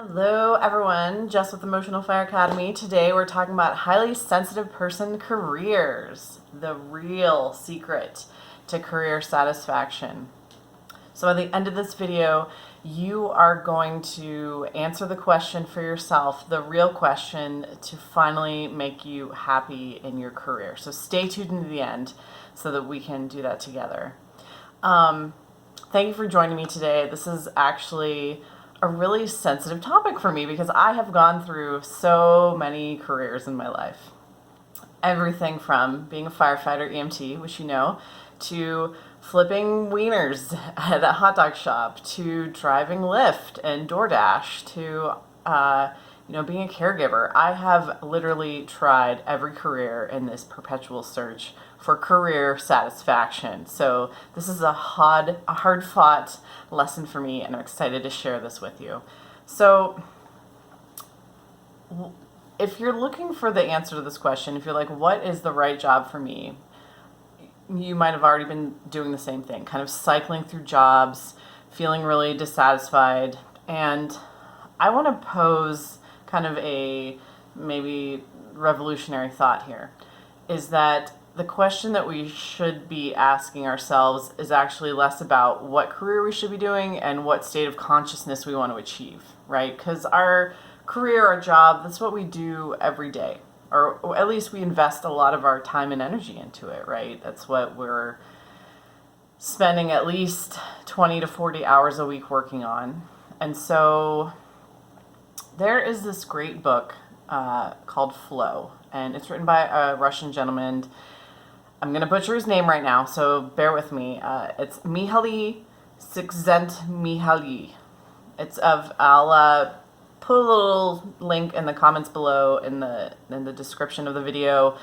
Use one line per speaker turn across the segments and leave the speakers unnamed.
Hello everyone, Jess with Emotional Fire Academy. Today we're talking about highly sensitive person careers, the real secret to career satisfaction. So at the end of this video, you are going to answer the question for yourself, the real question to finally make you happy in your career. So stay tuned to the end so that we can do that together. Thank you for joining me today. This is actually a really sensitive topic for me because I have gone through so many careers in my life. Everything from being a firefighter, EMT, which you know, to flipping wieners at a hot dog shop, to driving Lyft and DoorDash, to being a caregiver. I have literally tried every career in this perpetual search for career satisfaction. So this is a hard-fought lesson for me, and I'm excited to share this with you. So if you're looking for the answer to this question, if you're like, what is the right job for me? You might have already been doing the same thing, kind of cycling through jobs, feeling really dissatisfied. And I want to pose kind of a maybe revolutionary thought here, is that the question that we should be asking ourselves is actually less about what career we should be doing and what state of consciousness we want to achieve, right? Because our career, our job, that's what we do every day, or at least we invest a lot of our time and energy into it, right? That's what we're spending at least 20 to 40 hours a week working on. And so there is this great book called Flow, and it's written by a Russian gentleman. I'm going to butcher his name right now, so bear with me. It's Mihaly Csikszentmihalyi. I'll put a little link in the comments below in the description of the video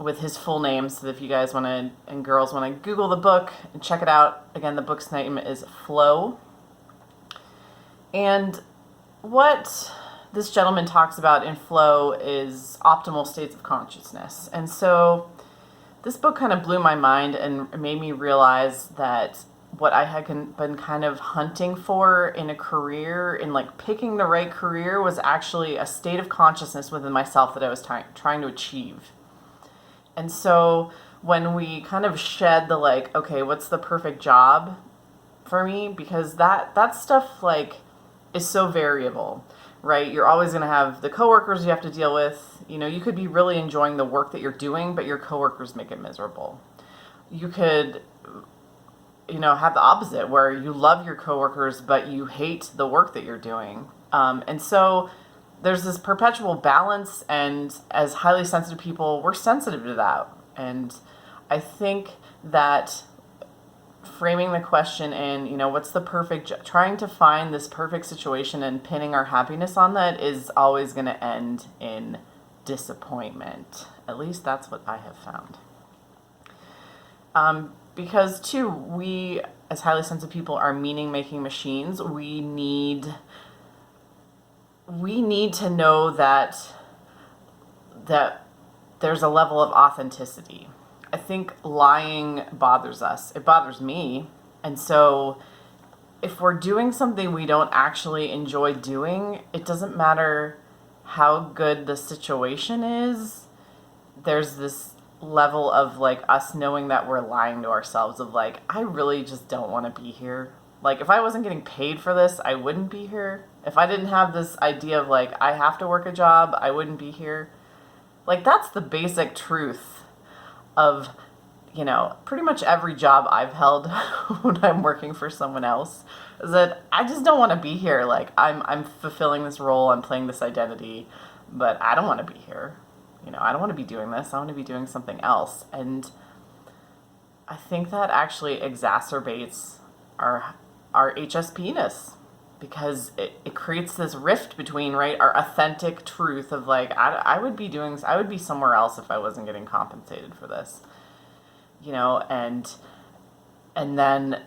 with his full name, so that if you guys want to, and girls want to Google the book and check it out. Again, the book's name is Flow. And what this gentleman talks about in Flow is optimal states of consciousness. And so this book kind of blew my mind and made me realize that what I had been kind of hunting for in a career, in like picking the right career, was actually a state of consciousness within myself that I was trying to achieve. And so when we kind of shed the like, okay, what's the perfect job for me? Because that stuff like is so variable, right? You're always going to have the coworkers you have to deal with. You know, you could be really enjoying the work that you're doing, but your coworkers make it miserable. You could, have the opposite, where you love your coworkers, but you hate the work that you're doing. And so there's this perpetual balance, and as highly sensitive people, we're sensitive to that. And I think that framing the question in, what's the perfect, trying to find this perfect situation and pinning our happiness on that is always going to end in disappointment. At least that's what I have found. Because too, we as highly sensitive people are meaning-making machines. We need to know that there's a level of authenticity. I think lying bothers us. It bothers me. And so if we're doing something we don't actually enjoy doing, it doesn't matter how good the situation is. There's this level of like us knowing that we're lying to ourselves, of like, I really just don't want to be here. Like, if I wasn't getting paid for this, I wouldn't be here. If I didn't have this idea of like, I have to work a job, I wouldn't be here. Like, that's the basic truth of, pretty much every job I've held when I'm working for someone else, is that I just don't want to be here. Like, I'm fulfilling this role, I'm playing this identity, but I don't want to be here. I don't want to be doing this. I want to be doing something else. And I think that actually exacerbates our HSP-ness, because it creates this rift between, right, our authentic truth of like, I would be somewhere else if I wasn't getting compensated for this, and then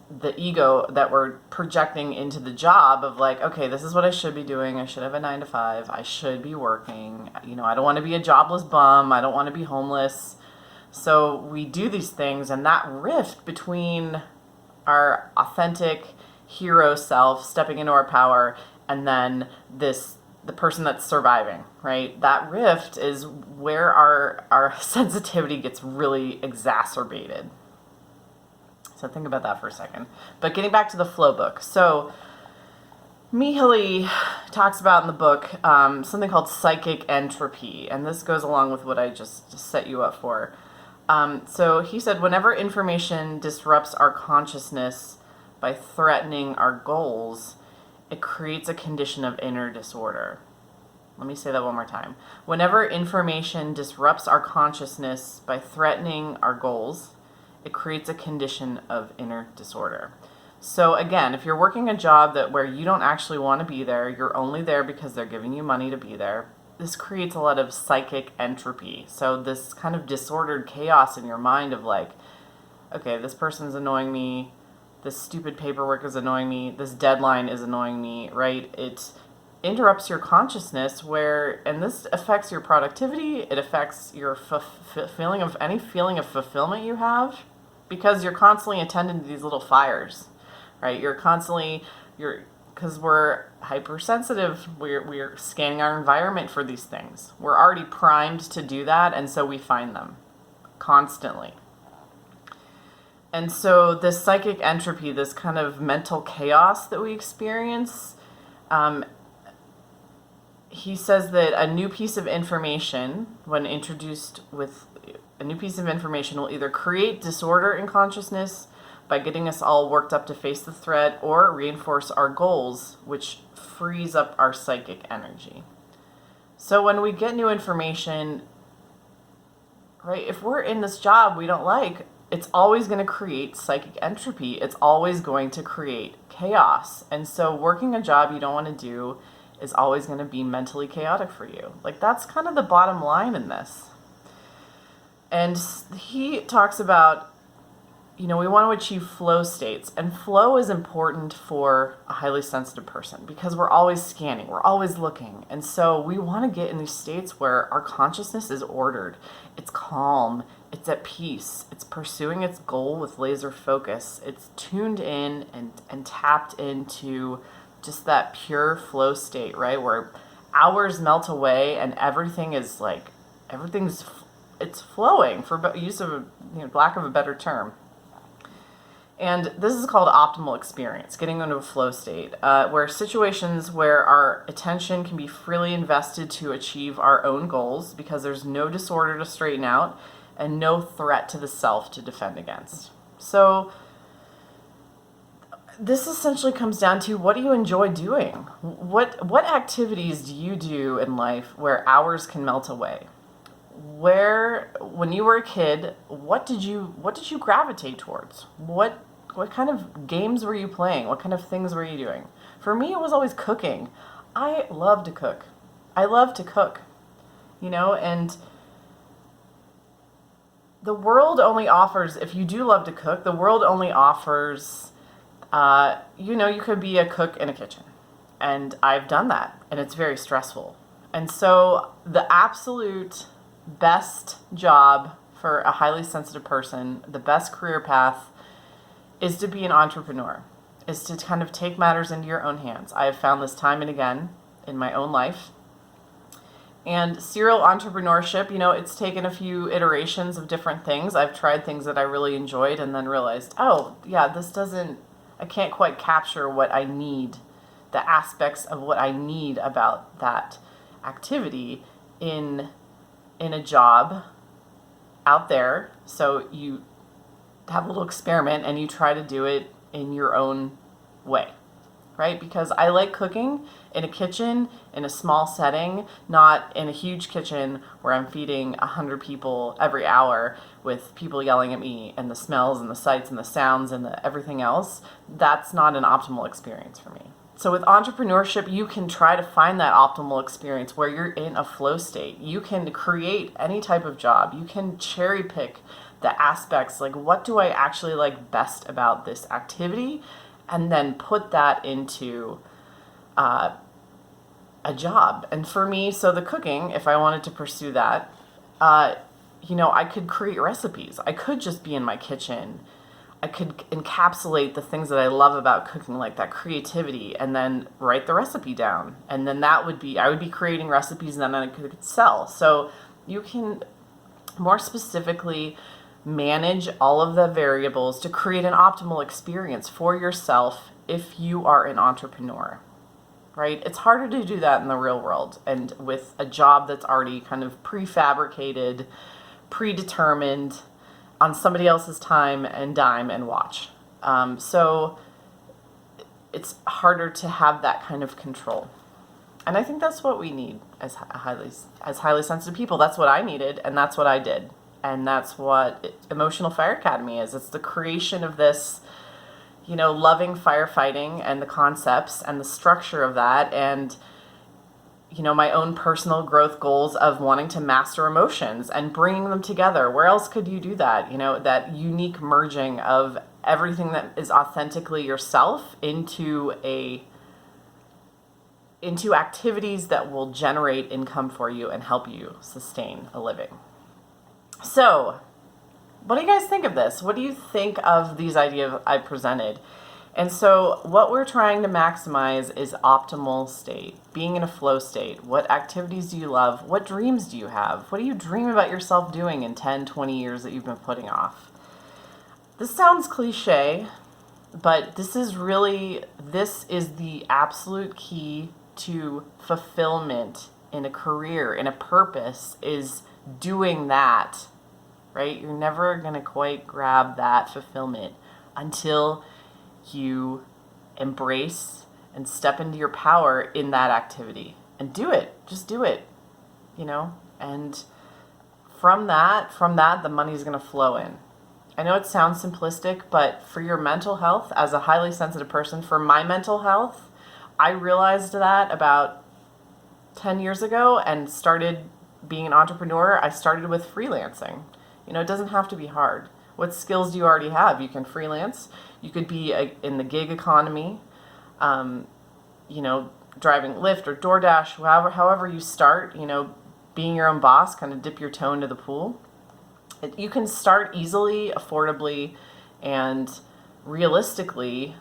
the ego that we're projecting into the job of like, okay, this is what I should be doing. I should have a 9 to 5. I should be working. I don't want to be a jobless bum. I don't want to be homeless. So we do these things, and that rift between our authentic hero self stepping into our power, and then the person that's surviving, right? That rift is where our sensitivity gets really exacerbated. So think about that for a second. But getting back to the flow book. So Mihaly talks about in the book something called psychic entropy, and this goes along with what I just set you up for. So he said, whenever information disrupts our consciousness by threatening our goals, it creates a condition of inner disorder. Let me say that one more time. Whenever information disrupts our consciousness by threatening our goals, it creates a condition of inner disorder. So again, if you're working a job where you don't actually want to be there, you're only there because they're giving you money to be there, this creates a lot of psychic entropy. So this kind of disordered chaos in your mind of like, okay, this person's annoying me, this stupid paperwork is annoying me, this deadline is annoying me, right? It interrupts your consciousness and this affects your productivity, it affects your feeling of fulfillment you have, because you're constantly attending to these little fires, right? Because we're hypersensitive, we're scanning our environment for these things. We're already primed to do that, and so we find them constantly. And so this psychic entropy, this kind of mental chaos that we experience, he says that a new piece of information, when introduced with a new piece of information, will either create disorder in consciousness by getting us all worked up to face the threat, or reinforce our goals, which frees up our psychic energy. So when we get new information, right, if we're in this job we don't like, it's always going to create psychic entropy. It's always going to create chaos. And so working a job you don't want to do is always going to be mentally chaotic for you. Like, that's kind of the bottom line in this. And he talks about, we want to achieve flow states. And flow is important for a highly sensitive person because we're always scanning, we're always looking. And so we want to get in these states where our consciousness is ordered, it's calm, it's at peace, it's pursuing its goal with laser focus, it's tuned in and tapped into just that pure flow state, right? Where hours melt away and everything's flowing, for use of lack of a better term. And this is called optimal experience, getting into a flow state, where situations where our attention can be freely invested to achieve our own goals because there's no disorder to straighten out and no threat to the self to defend against. So this essentially comes down to, what do you enjoy doing? What activities do you do in life where hours can melt away? When you were a kid, what did you gravitate towards? What kind of games were you playing? What kind of things were you doing? For me, it was always cooking. I love to cook. And the world only offers, if you do love to cook, the world only offers, you could be a cook in a kitchen. And I've done that, and it's very stressful. And so the absolute best job for a highly sensitive person, the best career path, is to be an entrepreneur, is to kind of take matters into your own hands. I have found this time and again in my own life. And serial entrepreneurship, it's taken a few iterations of different things. I've tried things that I really enjoyed and then realized, oh, yeah, I can't quite capture what I need, the aspects of what I need about that activity in a job out there. So you have a little experiment and you try to do it in your own way, right? Because I like cooking in a kitchen, in a small setting, not in a huge kitchen where I'm feeding 100 people every hour with people yelling at me and the smells and the sights and the sounds and everything else. That's not an optimal experience for me. So with entrepreneurship, you can try to find that optimal experience where you're in a flow state. You can create any type of job. You can cherry pick the aspects, like, what do I actually like best about this activity, and then put that into a job. And for me, so the cooking, if I wanted to pursue that, I could create recipes. I could just be in my kitchen. I could encapsulate the things that I love about cooking, like that creativity, and then write the recipe down. And then I would be creating recipes, and then I could sell. So you can more specifically manage all of the variables to create an optimal experience for yourself if you are an entrepreneur, right? It's harder to do that in the real world and with a job that's already kind of prefabricated, predetermined, on somebody else's time and dime and watch. So it's harder to have that kind of control. And I think that's what we need as highly sensitive people. That's what I needed, and that's what I did. And that's what Emotional Fire Academy is. It's the creation of this, loving firefighting and the concepts and the structure of that, and my own personal growth goals of wanting to master emotions and bringing them together. Where else could you do that? That unique merging of everything that is authentically yourself into activities that will generate income for you and help you sustain a living. So, what do you guys think of this? What do you think of these ideas I presented? And so what we're trying to maximize is optimal state, being in a flow state. What activities do you love? What dreams do you have? What do you dream about yourself doing in 10, 20 years that you've been putting off? This sounds cliche, but this is the absolute key to fulfillment in a career, in a purpose, is doing that, right? You're never going to quite grab that fulfillment until you embrace and step into your power in that activity and do it. Just do it, and from that, the money's going to flow in. I know it sounds simplistic, but for your mental health, as a highly sensitive person, for my mental health, I realized that about 10 years ago and started being an entrepreneur. I started with freelancing. It doesn't have to be hard. What skills do you already have? You can freelance. You could be in the gig economy, driving Lyft or DoorDash, however you start, being your own boss, kind of dip your toe into the pool. You can start easily, affordably, and realistically,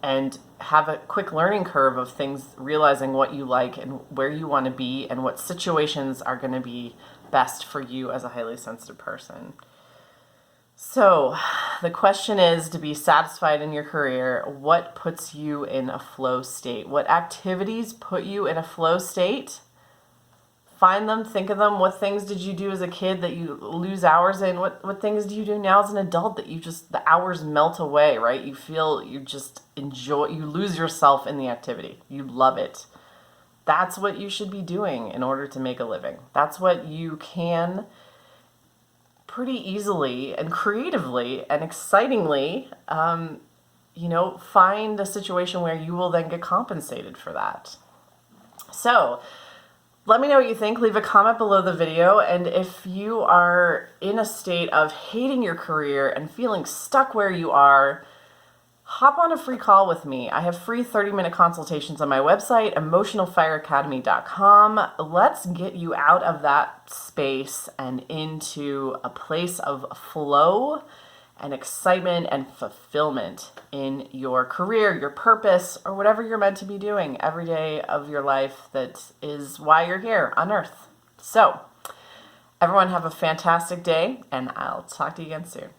and have a quick learning curve of things, realizing what you like and where you want to be and what situations are going to be best for you as a highly sensitive person. So the question is, to be satisfied in your career, what puts you in a flow state? What activities put you in a flow state? Find them, think of them. What things did you do as a kid that you lose hours in? What things do you do now as an adult that the hours melt away, right? You feel you just enjoy, you lose yourself in the activity. You love it. That's what you should be doing in order to make a living. That's what you can pretty easily and creatively and excitingly, find a situation where you will then get compensated for that. So let me know what you think. Leave a comment below the video. And if you are in a state of hating your career and feeling stuck where you are, hop on a free call with me. I have free 30-minute consultations on my website, emotionalfireacademy.com. Let's get you out of that space and into a place of flow and excitement and fulfillment in your career, your purpose, or whatever you're meant to be doing every day of your life. That is why you're here on Earth. So, everyone have a fantastic day, and I'll talk to you again soon.